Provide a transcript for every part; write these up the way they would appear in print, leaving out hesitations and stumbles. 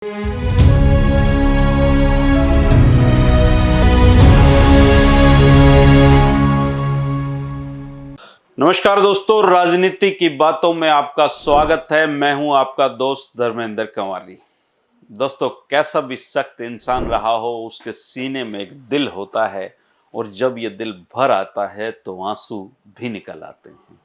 नमस्कार दोस्तों, राजनीति की बातों में आपका स्वागत है। मैं हूं आपका दोस्त धर्मेंद्र कंवाली। दोस्तों, कैसा भी सख्त इंसान रहा हो, उसके सीने में एक दिल होता है और जब ये दिल भर आता है तो आंसू भी निकल आते हैं।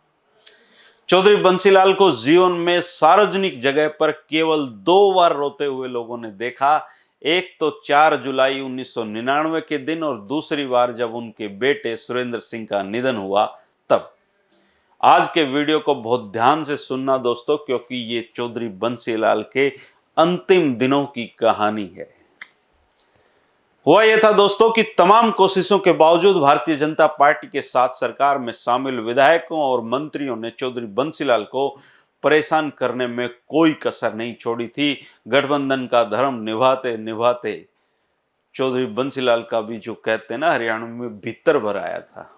चौधरी बंसीलाल को जीवन में सार्वजनिक जगह पर केवल 2 बार रोते हुए लोगों ने देखा। एक तो 4 जुलाई 1999 के दिन और दूसरी बार जब उनके बेटे सुरेंद्र सिंह का निधन हुआ तब। आज के वीडियो को बहुत ध्यान से सुनना दोस्तों, क्योंकि ये चौधरी बंसीलाल के अंतिम दिनों की कहानी है। हुआ यह था दोस्तों कि तमाम कोशिशों के बावजूद भारतीय जनता पार्टी के साथ सरकार में शामिल विधायकों और मंत्रियों ने चौधरी बंसीलाल को परेशान करने में कोई कसर नहीं छोड़ी थी। गठबंधन का धर्म निभाते निभाते चौधरी बंसीलाल का भी, जो कहते हैं ना, हरियाणा में भीतर भर आया था।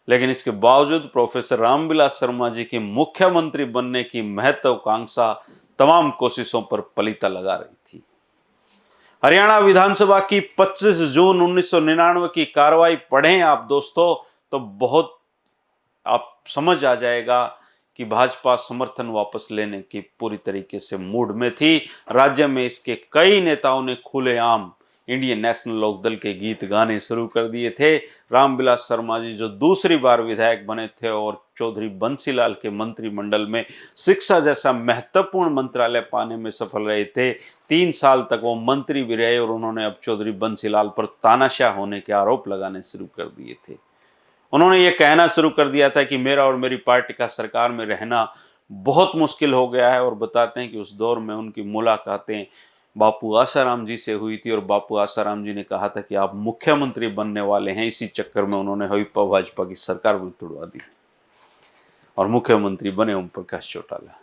लेकिन इसके बावजूद प्रोफेसर रामविलास शर्मा जी की मुख्यमंत्री बनने की महत्वाकांक्षा तमाम कोशिशों पर पलीता लगा रही थी। हरियाणा विधानसभा की 25 जून 1999 की कार्रवाई पढ़ें आप दोस्तों, तो बहुत आप समझ आ जाएगा कि भाजपा समर्थन वापस लेने की पूरी तरीके से मूड में थी। राज्य में इसके कई नेताओं ने खुलेआम इंडियन नेशनल लोकदल के गीत गाने शुरू कर दिए थे। रामविलास शर्मा जी जो दूसरी बार विधायक बने थे और चौधरी बंसीलाल के मंत्रिमंडल में शिक्षा जैसा महत्वपूर्ण मंत्रालय पाने में सफल रहे थे। 3 साल तक वो मंत्री भी रहे और उन्होंने अब चौधरी बंसीलाल पर तानाशाह होने के आरोप लगाने शुरू कर दिए थे। उन्होंने ये कहना शुरू कर दिया था कि मेरा और मेरी पार्टी का सरकार में रहना बहुत मुश्किल हो गया है, और बताते हैं कि उस दौर में उनकी मुलाकातें बापू आसाराम जी से हुई थी और बापू आसाराम जी ने कहा था कि आप मुख्यमंत्री बनने वाले हैं। इसी चक्कर में उन्होंने हविपा भाजपा की सरकार भी तुड़वा दी और मुख्यमंत्री बने ओम प्रकाश चौटाला।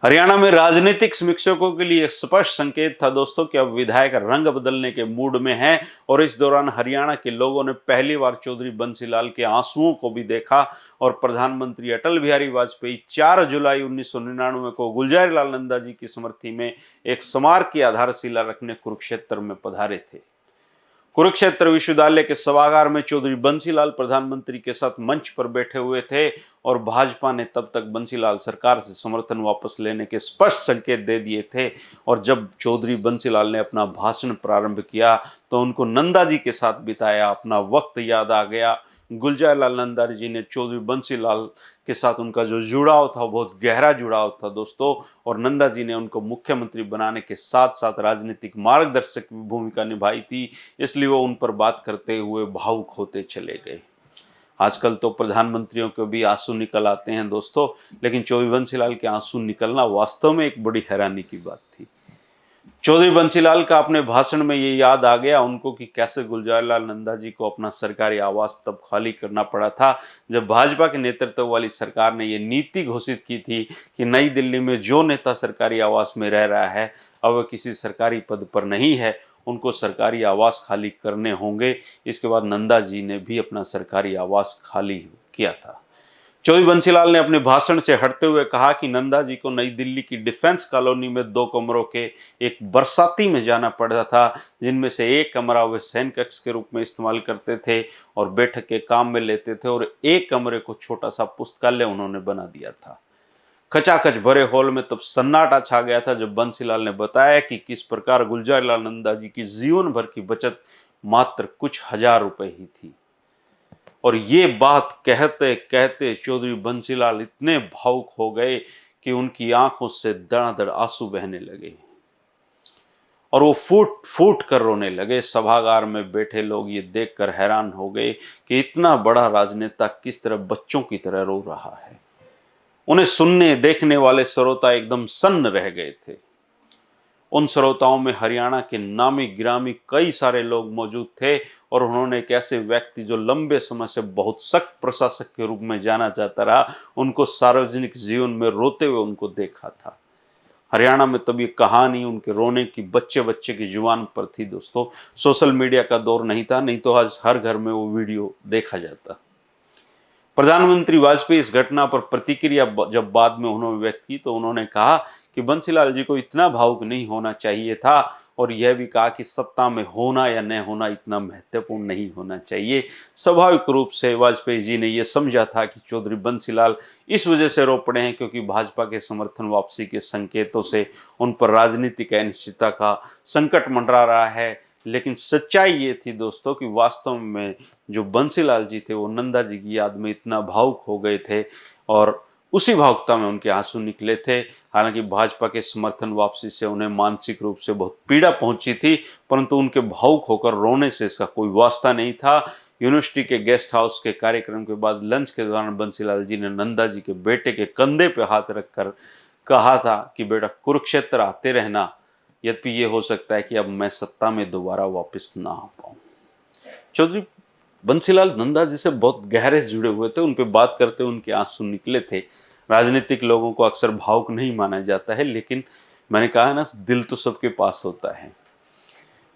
हरियाणा में राजनीतिक समीक्षकों के लिए स्पष्ट संकेत था दोस्तों कि अब विधायक रंग बदलने के मूड में हैं, और इस दौरान हरियाणा के लोगों ने पहली बार चौधरी बंसीलाल के आंसुओं को भी देखा। और प्रधानमंत्री अटल बिहारी वाजपेयी 4 जुलाई 1999 को गुलजारीलाल नंदा जी की स्मृति में एक स्मारक की आधारशिला रखने कुरुक्षेत्र में पधारे थे। कुरुक्षेत्र विश्वविद्यालय के सभागार में चौधरी बंसीलाल प्रधानमंत्री के साथ मंच पर बैठे हुए थे, और भाजपा ने तब तक बंसीलाल सरकार से समर्थन वापस लेने के स्पष्ट संकेत दे दिए थे। और जब चौधरी बंसीलाल ने अपना भाषण प्रारंभ किया तो उनको नंदा जी के साथ बिताया अपना वक्त याद आ गया। गुलजारीलाल नंदा जी ने चौधरी बंसीलाल के साथ उनका जो जुड़ाव था, बहुत गहरा जुड़ाव था दोस्तों, और नंदा जी ने उनको मुख्यमंत्री बनाने के साथ साथ राजनीतिक मार्गदर्शक की भूमिका निभाई थी, इसलिए वो उन पर बात करते हुए भावुक होते चले गए। आजकल तो प्रधानमंत्रियों के भी आंसू निकल आते हैं दोस्तों, लेकिन चौधरी बंसीलाल के आंसू निकलना वास्तव में एक बड़ी हैरानी की बात थी। चौधरी बंसीलाल का अपने भाषण में ये याद आ गया उनको कि कैसे गुलजारीलाल नंदा जी को अपना सरकारी आवास तब खाली करना पड़ा था जब भाजपा के नेतृत्व वाली सरकार ने ये नीति घोषित की थी कि नई दिल्ली में जो नेता सरकारी आवास में रह रहा है, अब वह किसी सरकारी पद पर नहीं है, उनको सरकारी आवास खाली करने होंगे। इसके बाद नंदा जी ने भी अपना सरकारी आवास खाली किया था। चौधरी बंसीलाल ने अपने भाषण से हटते हुए कहा कि नंदा जी को नई दिल्ली की डिफेंस कॉलोनी में 2 कमरों के एक बरसाती में जाना पड़ता था, जिनमें से एक कमरा वे सैन्य कक्ष के रूप में इस्तेमाल करते थे और बैठक के काम में लेते थे, और एक कमरे को छोटा सा पुस्तकालय उन्होंने बना दिया था। खचाखच भरे हॉल में तब सन्नाटा छा गया था जब बंसीलाल ने बताया कि किस प्रकार गुलजारीलाल नंदा जी की जीवन भर की बचत मात्र कुछ हजार रुपए ही थी। और ये बात कहते कहते चौधरी बंसीलाल इतने भावुक हो गए कि उनकी आंखों से दड़ादड़ आंसू बहने लगे और वो फूट फूट कर रोने लगे। सभागार में बैठे लोग ये देखकर हैरान हो गए कि इतना बड़ा राजनेता किस तरह बच्चों की तरह रो रहा है। उन्हें सुनने देखने वाले श्रोता एकदम सन्न रह गए थे। उन श्रोताओं में हरियाणा के नामी गिरामी कई सारे लोग मौजूद थे, और उन्होंने एक ऐसे व्यक्ति जो लंबे समय से बहुत सख्त प्रशासक के रूप में जाना जाता रहा, उनको सार्वजनिक जीवन में रोते हुए उनको देखा था। हरियाणा में तब ये कहानी उनके रोने की बच्चे बच्चे की जुबान पर थी दोस्तों। सोशल मीडिया का दौर नहीं था, नहीं तो आज हर घर में वो वीडियो देखा जाता। प्रधानमंत्री वाजपेयी इस घटना पर प्रतिक्रिया जब बाद में उन्होंने व्यक्त की तो उन्होंने कहा कि बंसीलाल जी को इतना भावुक नहीं होना चाहिए था, और यह भी कहा कि सत्ता में होना या न होना इतना महत्वपूर्ण नहीं होना चाहिए। स्वाभाविक रूप से वाजपेयी जी ने यह समझा था कि चौधरी बंसीलाल इस वजह से रो पड़े हैं क्योंकि भाजपा के समर्थन वापसी के संकेतों से उन पर राजनीतिक अनिश्चितता का संकट मंडरा रहा है। लेकिन सच्चाई ये थी दोस्तों कि वास्तव में जो बंसीलाल जी थे वो नंदा जी की याद में इतना भावुक हो गए थे, और उसी भावुकता में उनके आंसू निकले थे। हालांकि भाजपा के समर्थन वापसी से उन्हें मानसिक रूप से बहुत पीड़ा पहुंची थी, परंतु उनके भावुक होकर रोने से इसका कोई वास्ता नहीं था। यूनिवर्सिटी के गेस्ट हाउस के कार्यक्रम के बाद लंच के दौरान बंसीलाल जी ने नंदा जी के बेटे के कंधे पे हाथ रखकर कहा था कि बेटा कुरुक्षेत्र आते रहना, यद्यपि ये हो सकता है कि अब मैं सत्ता में दोबारा वापस ना आ पाऊं। चौधरी बंसीलाल नंदा जी से बहुत गहरे जुड़े हुए थे, उन पे बात करते उनके आंसू निकले थे। राजनीतिक लोगों को अक्सर भावुक नहीं माना जाता है, लेकिन मैंने कहा ना, दिल तो सबके पास होता है।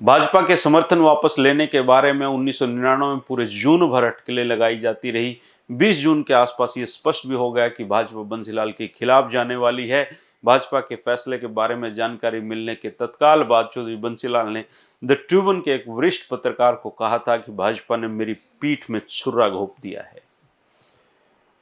भाजपा के समर्थन वापस लेने के बारे में 1999 में पूरे जून भर अटकलें लगाई जाती रही। 20 जून के आसपास ये स्पष्ट भी हो गया कि भाजपा बंसीलाल के खिलाफ जाने वाली है। भाजपा के फैसले के बारे में जानकारी मिलने के तत्काल बाद चौधरी बंसीलाल ने द ट्रिब्यून के एक वरिष्ठ पत्रकार को कहा था कि भाजपा ने मेरी पीठ में छुरा घोंप दिया है।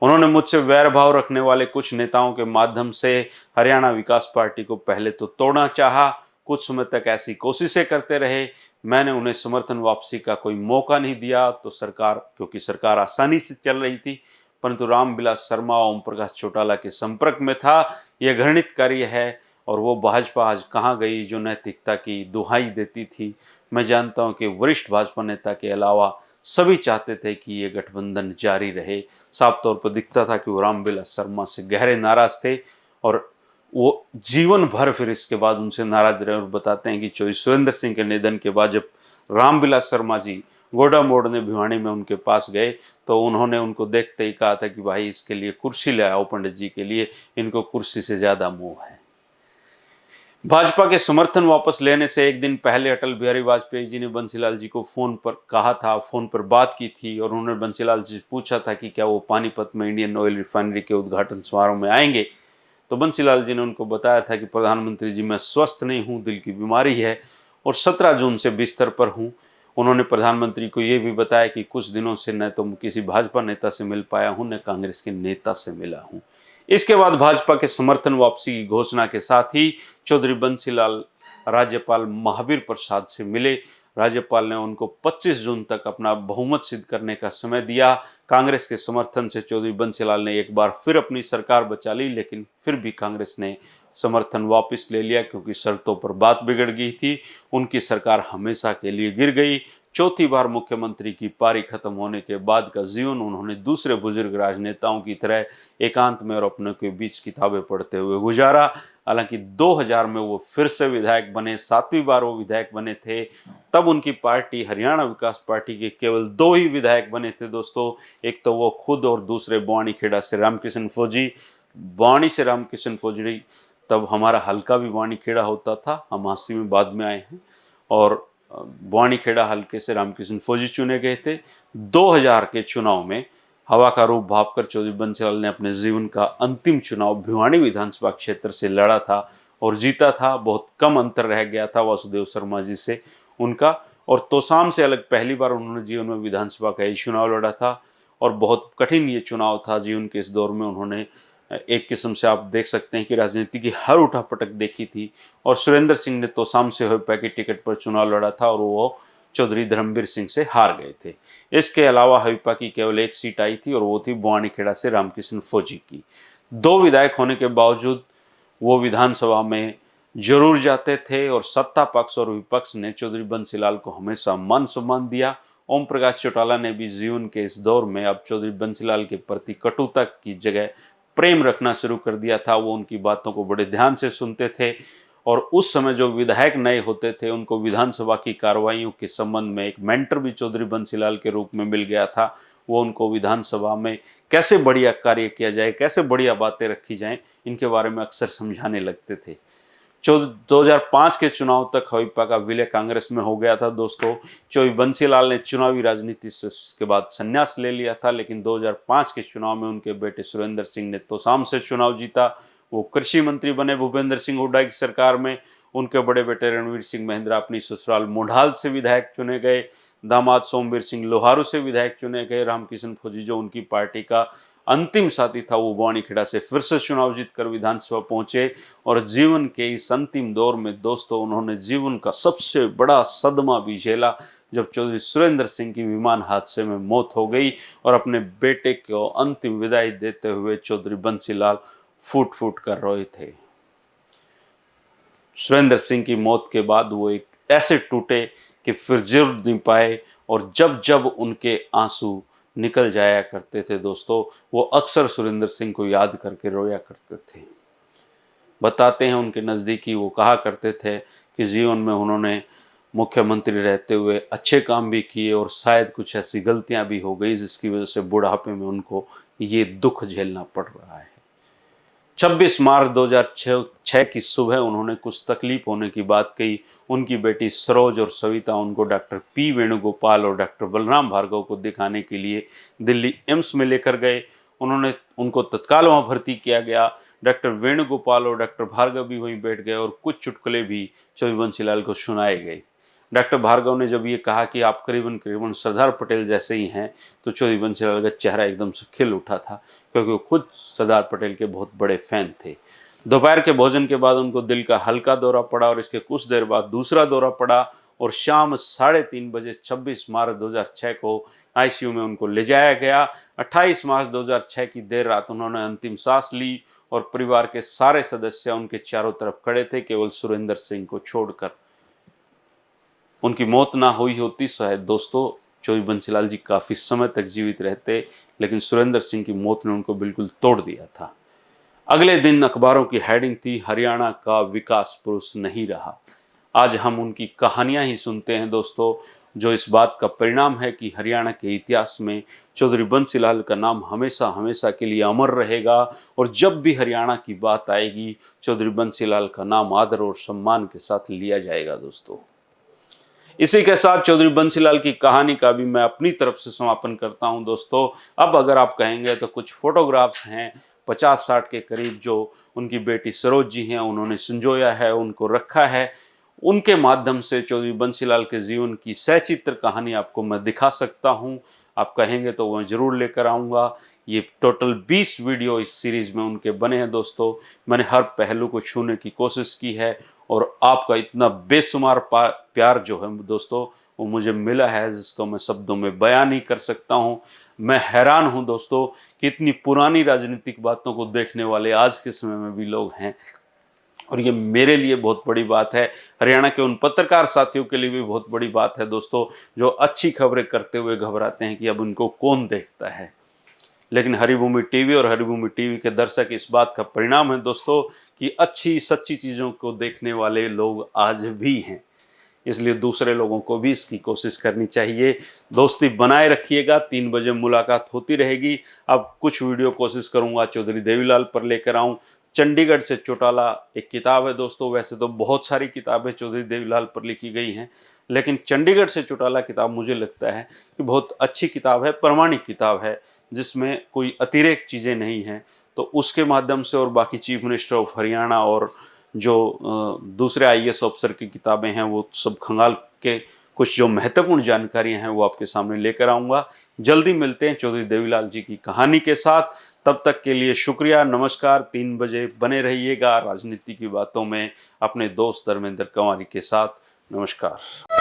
उन्होंने मुझसे वैर भाव रखने वाले कुछ नेताओं के माध्यम से हरियाणा विकास पार्टी को पहले तो तोड़ना चाहा, कुछ समय तक ऐसी कोशिशें करते रहे। मैंने उन्हें समर्थन वापसी का कोई मौका नहीं दिया तो क्योंकि सरकार आसानी से चल रही थी, परंतु रामविलास शर्मा और ओम प्रकाश चौटाला के संपर्क में था। यह घृणित कार्य है, और वो भाजपा आज कहाँ गई जो नैतिकता की दुहाई देती थी। मैं जानता हूं कि वरिष्ठ भाजपा नेता के अलावा सभी चाहते थे कि ये गठबंधन जारी रहे। साफ तौर पर दिखता था कि वो रामविलास शर्मा से गहरे नाराज थे, और वो जीवन भर फिर इसके बाद उनसे नाराज रहे। और बताते हैं कि चौधरी सुरेंद्र सिंह के निधन के बाद जब रामविलास शर्मा जी गोडा मोड़ ने भिवानी में उनके पास गए तो उन्होंने उनको देखते ही कहा था कि भाई इसके लिए कुर्सी ले आओ, पंडित जी के लिए, इनको कुर्सी से ज्यादा मोह है। भाजपा के समर्थन वापस लेने से एक दिन पहले अटल बिहारी वाजपेयी जी ने बंसीलाल जी को फोन पर कहा था, फोन पर बात की थी, और उन्होंने बंसीलाल जी से पूछा था कि क्या वो पानीपत में इंडियन ऑयल रिफाइनरी के उद्घाटन समारोह में आएंगे। तो बंसीलाल जी ने उनको बताया था कि प्रधानमंत्री जी मैं स्वस्थ नहीं हूँ, दिल की बीमारी है और 17 जून से बिस्तर पर हूँ। उन्होंने प्रधानमंत्री को ये भी बताया कि कुछ दिनों से न तो किसी भाजपा नेता से मिल पाया हूँ, न कांग्रेस के नेता से मिला हूँ। इसके बाद भाजपा के समर्थन वापसी की घोषणा के साथ ही चौधरी बंसीलाल राज्यपाल महावीर प्रसाद से मिले। राज्यपाल ने उनको 25 जून तक अपना बहुमत सिद्ध करने का समय दिया। कांग्रेस के समर्थन से चौधरी बंसीलाल ने एक बार फिर अपनी सरकार बचा ली, लेकिन फिर भी कांग्रेस ने समर्थन वापस ले लिया क्योंकि शर्तों पर बात बिगड़ गई थी। उनकी सरकार हमेशा के लिए गिर गई। चौथी बार मुख्यमंत्री की पारी खत्म होने के बाद का जीवन उन्होंने दूसरे बुजुर्ग राजनेताओं की तरह एकांत में और अपनों के बीच किताबें पढ़ते हुए गुजारा। हालांकि 2000 में वो फिर से विधायक बने, 7वीं बार वो विधायक बने थे। तब उनकी पार्टी हरियाणा विकास पार्टी के केवल 2 ही विधायक बने थे दोस्तों, एक तो वो खुद और दूसरे बवानीखेड़ा से रामकिशन फौजी। बवानी से रामकिशन फौजी, तब हमारा हल्का भी बवानीखेड़ा होता था, हम हांसी में बाद में आए हैं, और बवानीखेड़ा हल्के से रामकिशन फौजी चुने गए थे। 2000 के चुनाव में हवा का रूप भांपकर चौधरी बंसीलाल ने अपने जीवन का अंतिम चुनाव भिवानी विधानसभा क्षेत्र से लड़ा था और जीता था। बहुत कम अंतर रह गया था वासुदेव शर्मा जी से उनका, और तोसाम से अलग पहली बार उन्होंने जीवन में विधानसभा का ये चुनाव लड़ा था, और बहुत कठिन ये चुनाव था जीवन के इस दौर में। उन्होंने एक किस्म से आप देख सकते हैं कि राजनीति की हर उठापटक देखी थी, और सुरेंद्र सिंह ने तोसाम से हुए की टिकट पर चुनाव लड़ा था और वो चौधरी धर्मवीर सिंह से हार गए थे। इसके अलावा हविपा की केवल एक सीट आई थी और वो थी बवानीखेड़ा से रामकिशन फौजी की। 2 विधायक होने के बावजूद वो विधानसभा में जरूर जाते थे, और सत्ता पक्ष और विपक्ष ने चौधरी बंसीलाल को हमेशा मान सम्मान दिया। ओम प्रकाश चौटाला ने भी जीवन के इस दौर में अब चौधरी बंसीलाल के प्रति कटुता की जगह प्रेम रखना शुरू कर दिया था। वो उनकी बातों को बड़े ध्यान से सुनते थे, और उस समय जो विधायक नए होते थे उनको विधानसभा की कार्रवाइयों के संबंध में एक मेंटर भी चौधरी बंसीलाल के रूप में मिल गया था। वो उनको विधानसभा में कैसे बढ़िया कार्य किया जाए, कैसे बढ़िया बातें रखी जाएं, इनके बारे में अक्सर समझाने लगते थे। 2005 के चुनाव तक हविपा का विलय कांग्रेस में हो गया था दोस्तों। चौधरी बंसीलाल ने चुनावी राजनीति से के बाद संन्यास ले लिया था, लेकिन 2005 के चुनाव में उनके बेटे सुरेंद्र सिंह ने तोसाम से चुनाव जीता। वो कृषि मंत्री बने भूपेंद्र सिंह हुड्डा की सरकार में। उनके बड़े बेटे रणवीर सिंह महिंद्रा अपनी ससुराल मोढाल से विधायक चुने गए। दामाद सोमवीर सिंह लोहारू से विधायक चुने गए। रामकिशन फौजी जो उनकी पार्टी का अंतिम साथी था, वो बवानीखेड़ा से फिर से चुनाव जीतकर विधानसभा पहुंचे। और जीवन के इस अंतिम दौर में दोस्तों उन्होंने जीवन का सबसे बड़ा सदमा भी झेला जब चौधरी सुरेंद्र सिंह की विमान हादसे में मौत हो गई और अपने बेटे को अंतिम विदाई देते हुए चौधरी बंसीलाल फूट फूट कर रोए थे। सुरेंद्र सिंह की मौत के बाद वो एक ऐसे टूटे कि फिर जुड़ नहीं पाए, और जब जब उनके आंसू निकल जाया करते थे दोस्तों, वो अक्सर सुरेंद्र सिंह को याद करके रोया करते थे। बताते हैं उनके नज़दीकी, वो कहा करते थे कि जीवन में उन्होंने मुख्यमंत्री रहते हुए अच्छे काम भी किए और शायद कुछ ऐसी गलतियां भी हो गई जिसकी वजह से बुढ़ापे में उनको ये दुख झेलना पड़ रहा है। 26 मार्च 2006 की सुबह उन्होंने कुछ तकलीफ होने की बात कही। उनकी बेटी सरोज और सविता उनको डॉक्टर पी वेणुगोपाल और डॉक्टर बलराम भार्गव को दिखाने के लिए दिल्ली एम्स में लेकर गए। उनको तत्काल वहां भर्ती किया गया। डॉक्टर वेणुगोपाल और डॉक्टर भार्गव भी वहीं बैठ गए और कुछ चुटकुले भी चौधरी बंसीलाल को सुनाए गए। डॉक्टर भार्गव ने जब ये कहा कि आप करीबन करीबन सरदार पटेल जैसे ही हैं, तो चौधरी बंसीलाल का चेहरा एकदम से खिल उठा था, क्योंकि वो खुद सरदार पटेल के बहुत बड़े फैन थे। दोपहर के भोजन के बाद उनको दिल का हल्का दौरा पड़ा और इसके कुछ देर बाद दूसरा दौरा पड़ा, और शाम 3:30 बजे 26 मार्च 2006 को आईसीयू में उनको ले जाया गया। 28 मार्च 2006 की देर रात उन्होंने अंतिम सांस ली और परिवार के सारे सदस्य उनके चारों तरफ खड़े थे, केवल सुरेंद्र सिंह को छोड़कर। उनकी मौत ना हुई होती शायद दोस्तों, चौधरी बंसीलाल जी काफ़ी समय तक जीवित रहते, लेकिन सुरेंद्र सिंह की मौत ने उनको बिल्कुल तोड़ दिया था। अगले दिन अखबारों की हेडिंग थी, हरियाणा का विकास पुरुष नहीं रहा। आज हम उनकी कहानियां ही सुनते हैं दोस्तों, जो इस बात का परिणाम है कि हरियाणा के इतिहास में चौधरी बंसीलाल का नाम हमेशा हमेशा के लिए अमर रहेगा। और जब भी हरियाणा की बात आएगी, चौधरी बंसीलाल का नाम आदर और सम्मान के साथ लिया जाएगा दोस्तों। इसी के साथ चौधरी बंसीलाल की कहानी का भी मैं अपनी तरफ से समापन करता हूं दोस्तों। अब अगर आप कहेंगे तो कुछ फोटोग्राफ्स हैं 50-60 के करीब, जो उनकी बेटी सरोज जी हैं, उन्होंने संजोया है, उनको रखा है। उनके माध्यम से चौधरी बंसीलाल के जीवन की सचित्र कहानी आपको मैं दिखा सकता हूं। आप कहेंगे तो मैं जरूर लेकर आऊँगा। ये टोटल 20 वीडियो इस सीरीज़ में उनके बने हैं दोस्तों। मैंने हर पहलू को छूने की कोशिश की है, और आपका इतना बेशुमार प्यार जो है दोस्तों, वो मुझे मिला है जिसको मैं शब्दों में बयान नहीं कर सकता हूँ। मैं हैरान हूँ दोस्तों कि इतनी पुरानी राजनीतिक बातों को देखने वाले आज के समय में भी लोग हैं, और ये मेरे लिए बहुत बड़ी बात है। हरियाणा के उन पत्रकार साथियों के लिए भी बहुत बड़ी बात है दोस्तों, जो अच्छी खबरें करते हुए घबराते हैं कि अब उनको कौन देखता है। लेकिन हरिभूमि टीवी और हरिभूमि टीवी के दर्शक इस बात का परिणाम है दोस्तों कि अच्छी सच्ची चीज़ों को देखने वाले लोग आज भी हैं। इसलिए दूसरे लोगों को भी इसकी कोशिश करनी चाहिए। दोस्ती बनाए रखिएगा। 3 बजे मुलाकात होती रहेगी। अब कुछ वीडियो कोशिश करूंगा चौधरी देवीलाल पर लेकर आऊं। चंडीगढ़ से चौटाला एक किताब है दोस्तों। वैसे तो बहुत सारी किताबें चौधरी देवीलाल पर लिखी गई हैं, लेकिन चंडीगढ़ से चौटाला किताब मुझे लगता है कि बहुत अच्छी किताब है, प्रामाणिक किताब है, जिसमें कोई अतिरेक चीज़ें नहीं हैं। तो उसके माध्यम से, और बाकी चीफ मिनिस्टर ऑफ हरियाणा और जो दूसरे आईएएस अफसर की किताबें हैं, वो सब खंगाल के कुछ जो महत्वपूर्ण जानकारियां हैं वो आपके सामने लेकर आऊँगा। जल्दी मिलते हैं चौधरी देवीलाल जी की कहानी के साथ। तब तक के लिए शुक्रिया, नमस्कार। 3 बजे बने रहिएगा राजनीति की बातों में अपने दोस्त धर्मेंद्र कंवारी के साथ। नमस्कार।